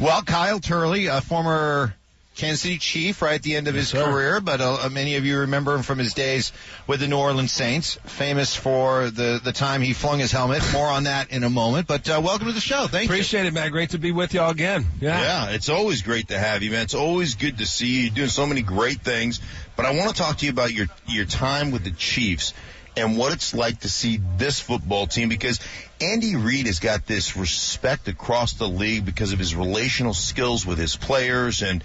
Well, Kyle Turley, a former Kansas City Chief right at the end of his career, but many of you remember him from his days with the New Orleans Saints, famous for the time he flung his helmet. More on that in a moment, but welcome to the show. Thank you. Appreciate it, man. Great to be with y'all again. Yeah, it's always great to have you, man. It's always good to see you. You're doing so many great things, but I want to talk to you about your time with the Chiefs and what it's like to see this football team, because Andy Reid has got this respect across the league because of his relational skills with his players and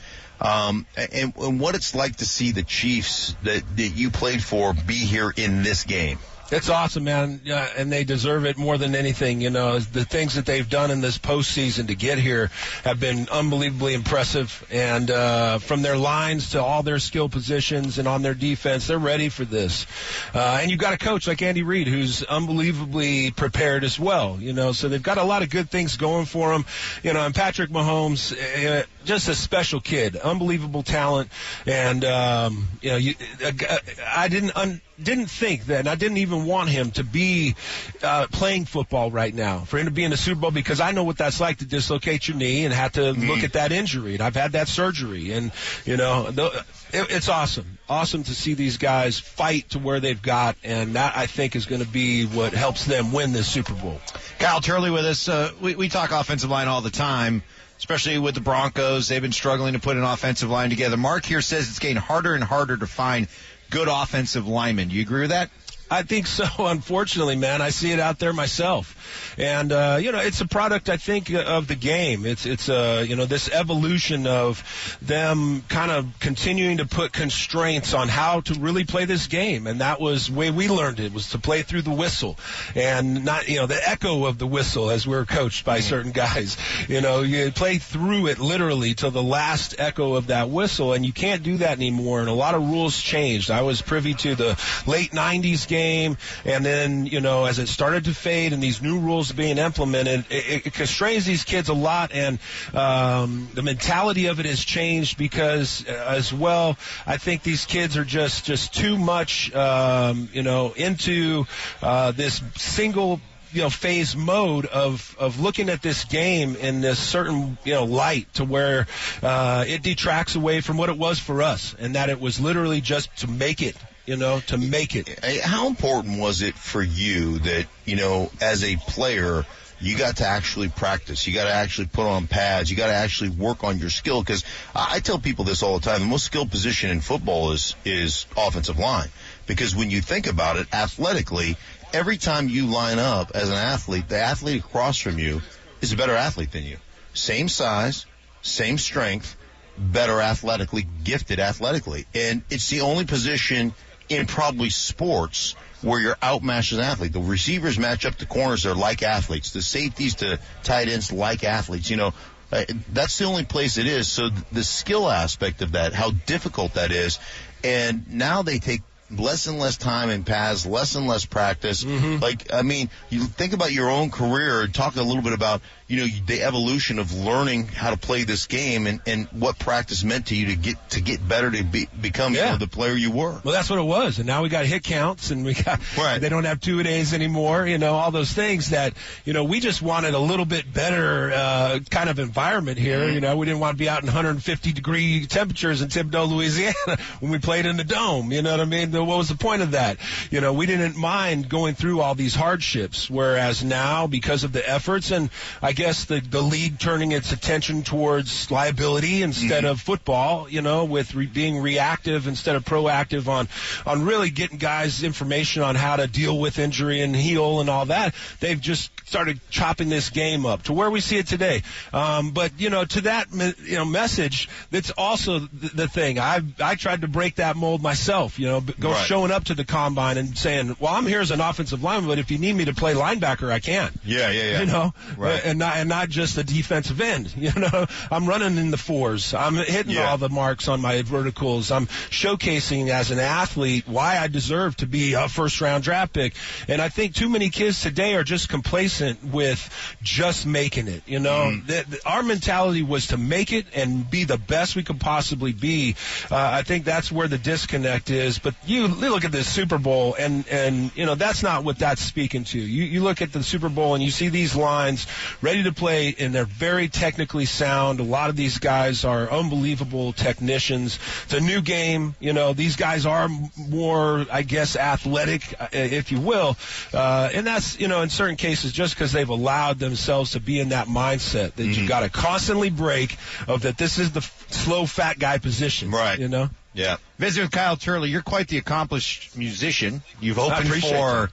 what it's like to see the Chiefs that you played for be here in this game. It's awesome, man, and they deserve it more than anything. You know, the things that they've done in this postseason to get here have been unbelievably impressive. And from their lines to all their skill positions and on their defense, they're ready for this. And you've got a coach like Andy Reid who's unbelievably prepared as well. You know, so they've got a lot of good things going for them. You know, and Patrick Mahomes, just a special kid, unbelievable talent. And I didn't think that, and I didn't even want him to be playing football right now, for him to be in the Super Bowl, because I know what that's like to dislocate your knee and have to look at that injury. And I've had that surgery, and you know, it's awesome to see these guys fight to where they've got, and that I think is going to be what helps them win this Super Bowl. Kyle Turley with us. We talk offensive line all the time, especially with the Broncos. They've been struggling to put an offensive line together. Mark here says it's getting harder and harder to find good offensive linemen. Do you agree with that? I think so, unfortunately, man. I see it out there myself. And, it's a product, I think, of the game. It's this evolution of them kind of continuing to put constraints on how to really play this game. And that was the way we learned it, was to play through the whistle and not, the echo of the whistle as we were coached by certain guys. You know, you play through it literally to the last echo of that whistle, and you can't do that anymore. And a lot of rules changed. I was privy to the late 90s game. And then, as it started to fade and these new rules being implemented, it constrains these kids a lot, and the mentality of it has changed because, as well, I think these kids are just too much, into this single phase mode of looking at this game in this certain, light, to where it detracts away from what it was for us, and that it was literally just to make it. To make it. How important was it for you that, as a player, you got to actually practice? You got to actually put on pads. You got to actually work on your skill. Because I tell people this all the time. The most skilled position in football is offensive line. Because when you think about it, athletically, every time you line up as an athlete, the athlete across from you is a better athlete than you. Same size, same strength, better athletically, gifted athletically. And it's the only position in probably sports where you're outmatched as an athlete. The receivers match up to corners, they're like athletes. The safeties to tight ends like athletes. That's the only place it is. So the skill aspect of that, how difficult that is, and now they take less and less time in pads, less and less practice. You think about your own career and talk a little bit about, the evolution of learning how to play this game and what practice meant to you to get better, to become the player you were. Well, that's what it was. And now we got hit counts, and they don't have 2-a-days anymore, all those things that, we just wanted a little bit better kind of environment here. Mm-hmm. We didn't want to be out in 150-degree temperatures in Thibodaux, Louisiana when we played in the dome. You know what I mean? What was the point of that? We didn't mind going through all these hardships, whereas now, because of the efforts, and I guess the league turning its attention towards liability instead of football, with being reactive instead of proactive on really getting guys information on how to deal with injury and heal and all that, they've just started chopping this game up to where we see it today. But to that, message, that's also the thing. I tried to break that mold myself, showing up to the combine and saying, well, I'm here as an offensive lineman, but if you need me to play linebacker, I can. Yeah. Right. And not just a defensive end. I'm running in the fours. I'm hitting all the marks on my verticals. I'm showcasing as an athlete why I deserve to be a first-round draft pick. And I think too many kids today are just complacent with just making it. Our mentality was to make it and be the best we could possibly be. I think that's where the disconnect is. But you look at this Super Bowl, and that's not what that's speaking to. You look at the Super Bowl, and you see these lines ready to play, and they're very technically sound. A lot of these guys are unbelievable technicians. It's a new game. These guys are more, I guess, athletic, if you will. And that's, in certain cases, just because they've allowed themselves to be in that mindset that you got to constantly break of that this is the slow, fat guy position. Right. Yeah. Visit with Kyle Turley. You're quite the accomplished musician. You've opened for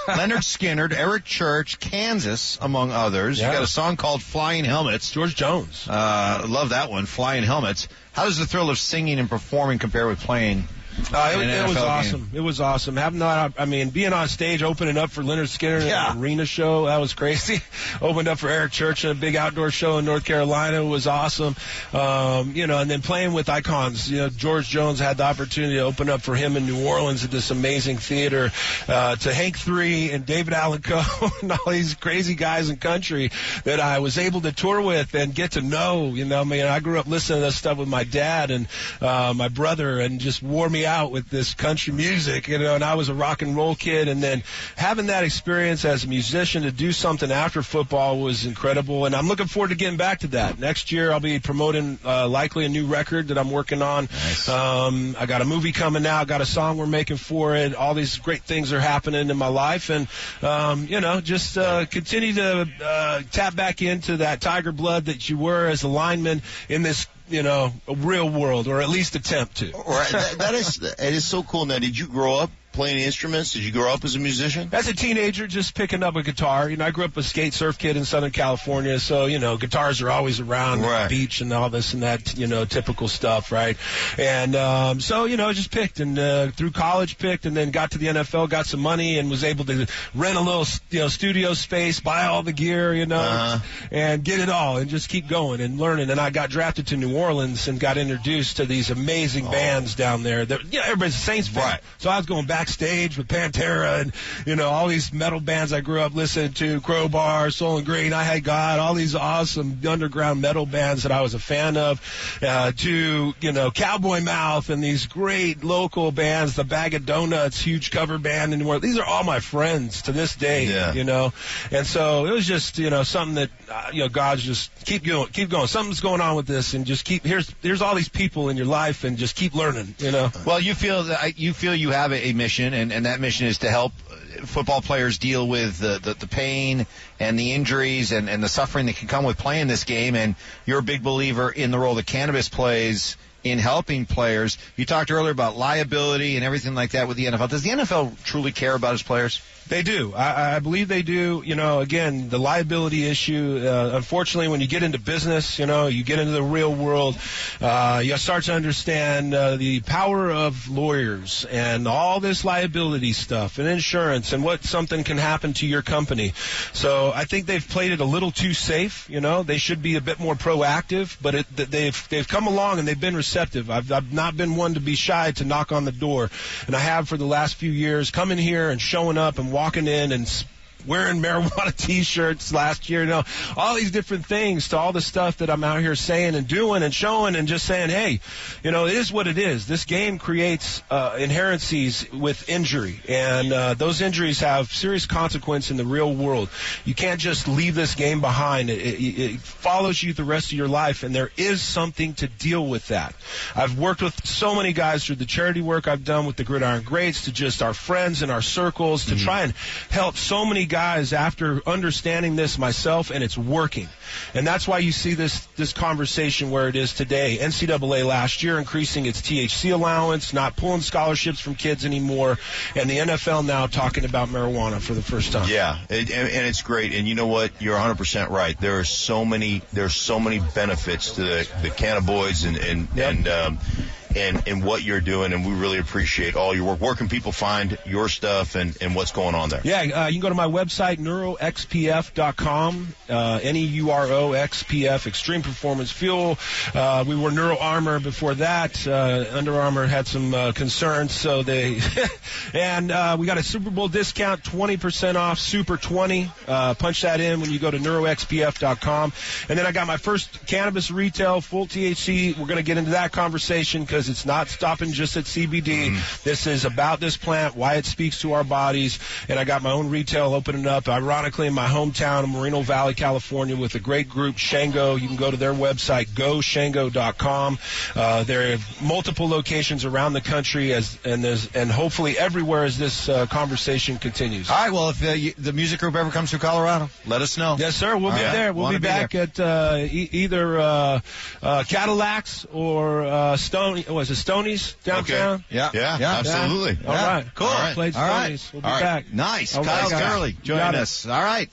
Leonard Skinner, Eric Church, Kansas, among others. Yeah. You got a song called Flying Helmets. George Jones. Love that one, Flying Helmets. How does the thrill of singing and performing compare with playing? It was awesome. Game. It was awesome. Being on stage, opening up for Leonard Skinner in an arena show, that was crazy. Opened up for Eric Church in a big outdoor show in North Carolina, was awesome. And then playing with icons. George Jones had the opportunity to open up for him in New Orleans at this amazing theater, to Hank III and David Allan Coe and all these crazy guys in country that I was able to tour with and get to know. I grew up listening to this stuff with my dad and my brother, and just wore me out with this country music, and I was a rock and roll kid, and then having that experience as a musician to do something after football was incredible, and I'm looking forward to getting back to that. Next year I'll be promoting likely a new record that I'm working on. Nice. I got a movie coming out, got a song we're making for it. All these great things are happening in my life, and continue to tap back into that Tiger blood that you were as a lineman in this a real world, or at least attempt to. Right. It is so cool. Now, did you grow up playing instruments? Did you grow up as a musician? As a teenager, just picking up a guitar. I grew up a skate surf kid in Southern California, so, guitars are always around, the beach and all this and that, typical stuff, right? And just picked, and through college picked, and then got to the NFL, got some money, and was able to rent a little, studio space, buy all the gear, and get it all, and just keep going and learning. And I got drafted to New Orleans and got introduced to these amazing bands down there. Everybody's a Saints fan. Right. So I was going backstage with Pantera and, all these metal bands I grew up listening to, Crowbar, Soul and Green, I Had God, all these awesome underground metal bands that I was a fan of, to, Cowboy Mouth and these great local bands, the Bag of Donuts, huge cover band in New Orleans. These are all my friends to this day, And so it was just, something that, God's just keep going. Something's going on with this, and just here's all these people in your life, and just keep learning, Well, you feel you have a mission, and that mission is to help football players deal with the pain and the injuries and the suffering that can come with playing this game, and you're a big believer in the role that cannabis plays in helping players. You talked earlier about liability and everything like that with the NFL. Does the NFL truly care about its players? They do. I believe they do. Again, the liability issue, unfortunately, when you get into business, you get into the real world, you start to understand the power of lawyers and all this liability stuff and insurance and what something can happen to your company. So I think they've played it a little too safe. They should be a bit more proactive, but they've come along and they've been receptive. I've not been one to be shy to knock on the door, and I have for the last few years, coming here and showing up and walking in and wearing marijuana T-shirts last year, all these different things to all the stuff that I'm out here saying and doing and showing and just saying, hey, it is what it is. This game creates inherencies with injury, and those injuries have serious consequence in the real world. You can't just leave this game behind. It follows you the rest of your life, and there is something to deal with that. I've worked with so many guys through the charity work I've done with the Gridiron Greats, to just our friends and our circles, to try and help so many guys after understanding this myself, and it's working. And that's why you see this conversation where it is today. NCAA last year increasing its THC allowance, not pulling scholarships from kids anymore, and the NFL now talking about marijuana for the first time. Yeah, and it's great. And you know what? You're 100% right. There's so many benefits to the cannabinoids and what you're doing, and we really appreciate all your work. Where can people find your stuff and what's going on there? Yeah, you can go to my website, neuroxpf.com, NEUROXPF, Extreme Performance Fuel. We were Neuro Armor before that. Under Armour had some concerns, so they and we got a Super Bowl discount, 20% off, Super 20. Punch that in when you go to neuroxpf.com. And then I got my first cannabis retail, full THC. We're going to get into that conversation because because it's not stopping just at CBD. This is about this plant, why it speaks to our bodies, and I got my own retail opening up, ironically, in my hometown of Moreno Valley, California, with a great group, Shango. You can go to their website, goshango.com. There are multiple locations around the country, and hopefully everywhere as this conversation continues. All right, well, if the music group ever comes to Colorado, let us know. Yes, sir. We'll be there. We'll be back at either Cadillacs or Stoney's downtown. Okay. Yeah, absolutely. All right. Cool. Played Stoney's. We'll be back. Nice. All Kyle right, Turley joining us. All right.